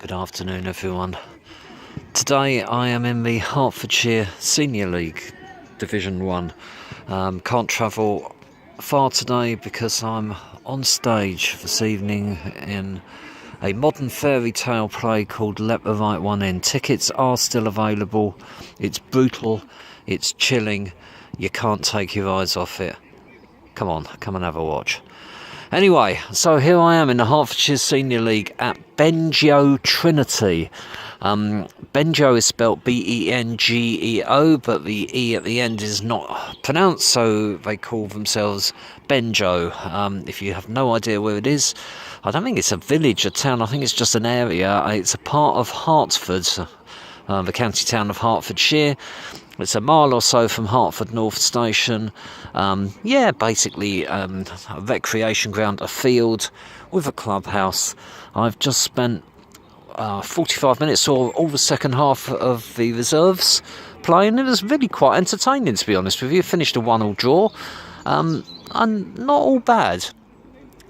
Good afternoon, everyone. Today I am in the Hertfordshire Senior League Division 1. Can't travel far today because I'm on stage this evening in a modern fairy tale play called Let the Right One In. Tickets are still available. It's brutal, it's chilling, you can't take your eyes off it. Come on, come and have a watch. Anyway, so here I am in the Hertfordshire Senior League at Bengeo Trinity. Bengeo is spelled B-E-N-G-E-O, but the E at the end is not pronounced, so they call themselves Bengeo. If you have no idea where it is, I don't think it's a village, a town, I think it's just an area. It's a part of Hertford, the county town of Hertfordshire. It's a mile or so from Hertford North Station. Basically a recreation ground, a field with a clubhouse. I've just spent 45 minutes, saw all the second half of the reserves playing. It was really quite entertaining, to be honest with you. Finished a 1-1 draw, and not all bad.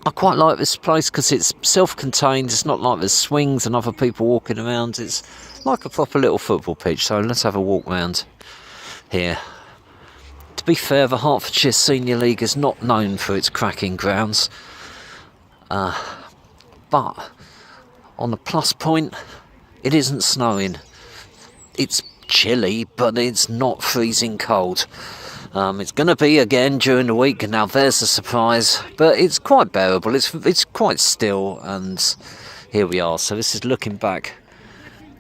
I quite like this place because it's self-contained. It's not like there's swings and other people walking around. It's like a proper little football pitch. So let's have a walk round here. To be fair, the Hertfordshire Senior League is not known for its cracking grounds, but on a plus point, it isn't snowing. It's chilly, but it's not freezing cold. It's going to be again during the week, and now there's a surprise, but it's quite bearable. It's quite still, and here we are. So this is looking back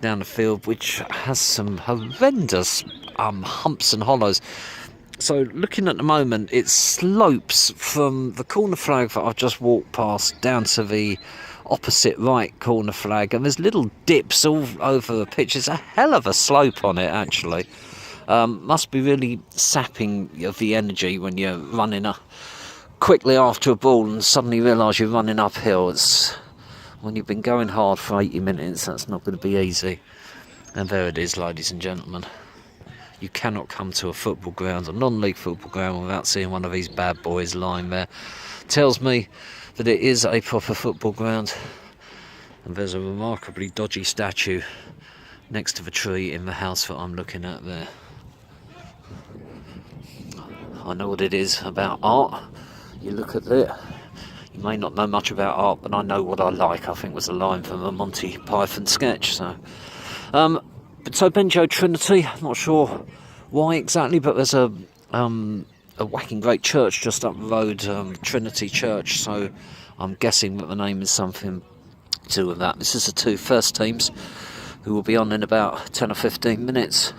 down the field, which has some horrendous humps and hollows. So looking at the moment, it slopes from the corner flag that I've just walked past down to the opposite right corner flag, and there's little dips all over the pitch. It's a hell of a slope on it, actually. Must be really sapping of the energy when you're running quickly after a ball and suddenly realise you're running uphill. It's when you've been going hard for 80 minutes, that's not going to be easy. And there it is, ladies and gentlemen. You cannot come to a football ground, a non-league football ground, without seeing one of these bad boys lying there. Tells me that it is a proper football ground. And there's a remarkably dodgy statue next to the tree in the house that I'm looking at there. I know what it is about art. You look at it. You may not know much about art, but I know what I like, I think was a line from a Monty Python sketch. So Bengeo Trinity, not sure why exactly, but there's a whacking great church just up the road, Trinity Church, so I'm guessing that the name is something to do with that. This is the two first teams who will be on in about 10 or 15 minutes,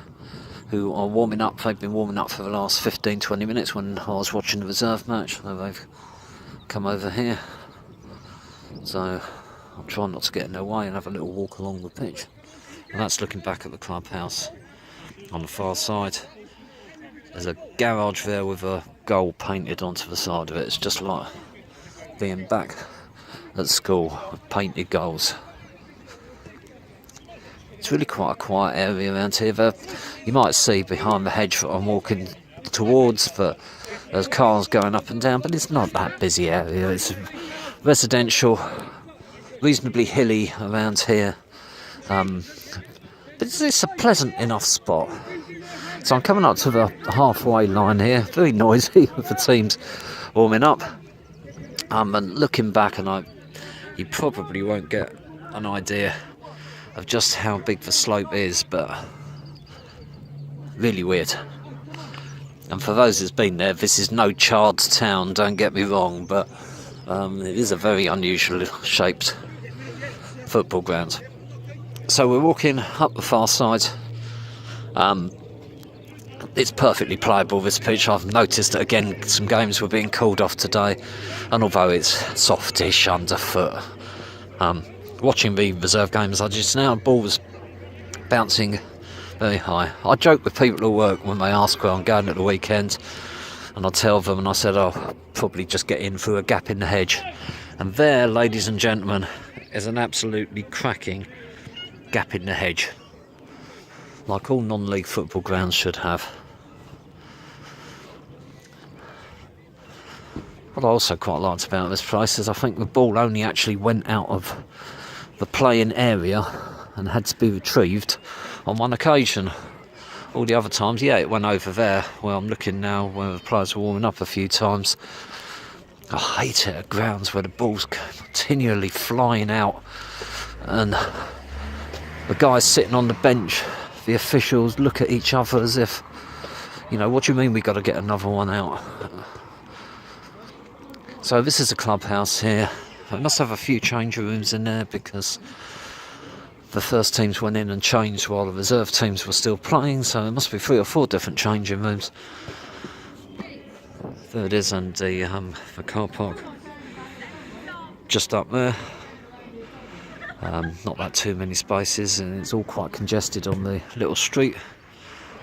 who are warming up. They've been warming up for the last 15-20 minutes when I was watching the reserve match. They've come over here, so I'll try not to get in their way and have a little walk along the pitch. And that's looking back at the clubhouse on the far side. There's a garage there with a goal painted onto the side of it. It's just like being back at school with painted goals. It's really quite a quiet area around here. You might see behind the hedge that I'm walking towards that there's cars going up and down, but it's not that busy area. It's residential, reasonably hilly around here. But it's a pleasant enough spot. So I'm coming up to the halfway line here, very noisy with the teams warming up. And looking back, and you probably won't get an idea of just how big the slope is, but really weird. And for those who's been there, this is no charred town, don't get me wrong, but it is a very unusual shaped football ground. So we're walking up the far side. It's perfectly playable, this pitch. I've noticed that again some games were being called off today, and although it's softish underfoot, watching the reserve games I just now, the ball was bouncing very high. I joke with people at work when they ask where I'm going at the weekend, and I tell them, and I said I'll probably just get in through a gap in the hedge. And there, ladies and gentlemen, is an absolutely cracking gap in the hedge, like all non-league football grounds should have. What I also quite liked about this place is I think the ball only actually went out of the playing area and had to be retrieved on one occasion. All the other times, yeah, it went over there. Well, I'm looking now where the players were warming up a few times. I hate it at grounds where the ball's continually flying out and the guys sitting on the bench, the officials, look at each other as if, you know, what do you mean we got to get another one out? So this is a clubhouse here. It must have a few change rooms in there because the first teams went in and changed while the reserve teams were still playing, so there must be 3 or 4 different changing rooms. There it is, and the car park just up there. Not that too many spaces, and it's all quite congested on the little street,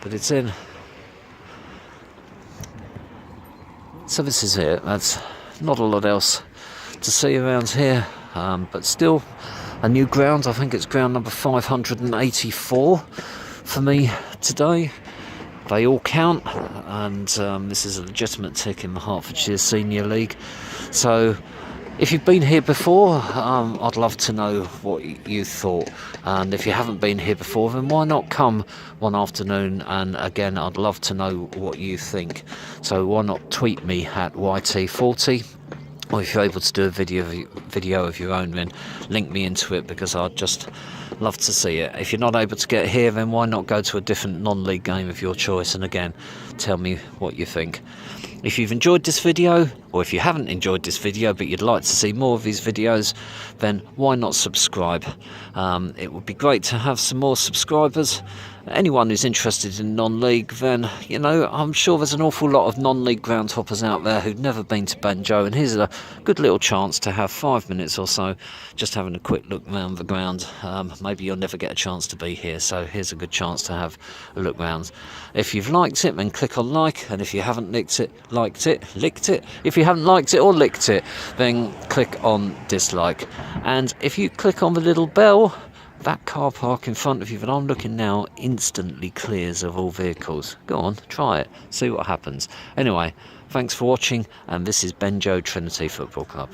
but it's in. So this is it. That's not a lot else to see around here, but still a new ground. I think it's ground number 584 for me today. They all count, and this is a legitimate tick in the Hertfordshire Senior League. So if you've been here before, I'd love to know what you thought, and if you haven't been here before, then why not come one afternoon? And again, I'd love to know what you think, so why not tweet me at YT40, or if you're able to do a video of your own, then link me into it, because I'd just love to see it. If you're not able to get here, then why not go to a different non-league game of your choice, and again, tell me what you think. If you've enjoyed this video, or if you haven't enjoyed this video but you'd like to see more of these videos, then why not subscribe? It would be great to have some more subscribers. Anyone who's interested in non-league, then, you know, I'm sure there's an awful lot of non-league ground hoppers out there who've never been to Bengeo, and here's a good little chance to have 5 minutes or so just having a quick look around the ground. Maybe you'll never get a chance to be here, so here's a good chance to have a look round. If you've liked it, then click on like, and if you haven't licked it, if you haven't liked it or licked it, then click on dislike. And if you click on the little bell, that car park in front of you that I'm looking now instantly clears of all vehicles. Go on, try it, see what happens. Anyway, thanks for watching, and this is Bengeo Trinity Football Club.